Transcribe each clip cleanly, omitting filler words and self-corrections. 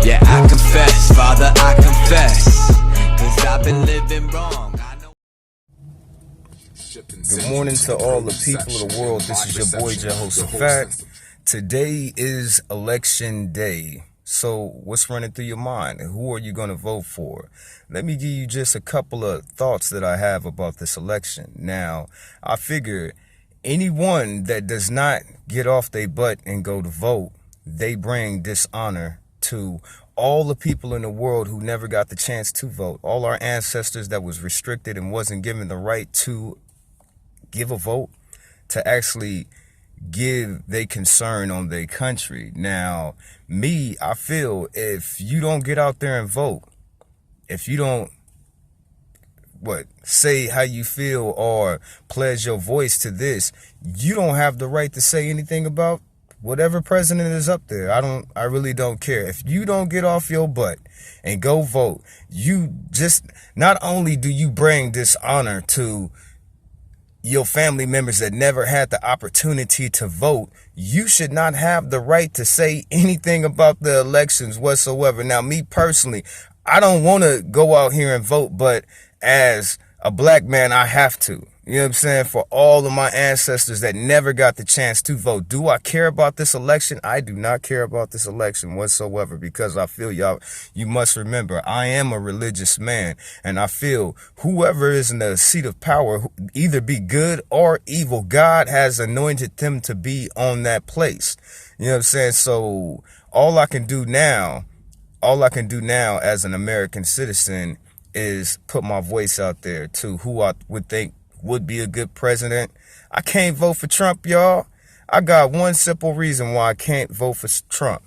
Yeah, I confess, Father, I confess, 'cause I've been living wrong. Good morning to all the people of the world. This is your boy Jehoshaphat. Today is election day. So what's running through your mind? Who are you going to vote for? Let me give you just a couple of thoughts that I have about this election. Now, I figure anyone that does not get off their butt and go to vote, they bring dishonor to all the people in the world who never got the chance to vote. All our ancestors that was restricted and wasn't given the right to give a vote, to actually give their concern on their country. Now, me, I feel if you don't get out there and vote, if you don't say how you feel or pledge your voice to this, you don't have the right to say anything about whatever president is up there. I really don't care. If you don't get off your butt and go vote, you just, not only do you bring dishonor to your family members that never had the opportunity to vote, you should not have the right to say anything about the elections whatsoever. Now, me personally, I don't want to go out here and vote, but as a black man, I have to. You know what I'm saying? For all of my ancestors that never got the chance to vote. Do I care about this election? I do not care about this election whatsoever, because I feel you must remember, I am a religious man, and I feel whoever is in the seat of power, either be good or evil, God has anointed them to be on that place. You know what I'm saying? So all I can do now as an American citizen is put my voice out there to who I would think would be a good president. I can't vote for Trump, y'all. I got one simple reason why I can't vote for Trump.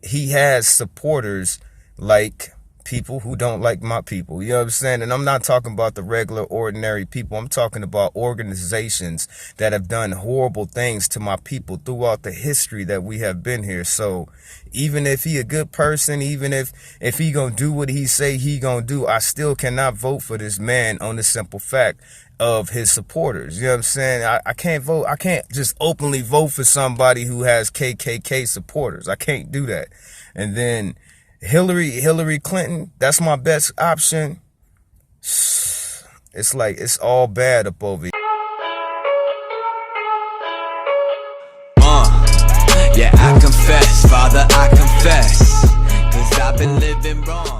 He has supporters like people who don't like my people. You know what I'm saying? And I'm not talking about the regular, ordinary people. I'm talking about organizations that have done horrible things to my people throughout the history that we have been here. So even if he a good person, even if he gonna do what he say he gonna do, I still cannot vote for this man on the simple fact of his supporters. You know what I'm saying? I can't vote. I can't just openly vote for somebody who has KKK supporters. I can't do that. And then Hillary Clinton, that's my best option. It's like, it's all bad up over here. Yeah, I confess, Father, I confess, 'cause I've been living wrong.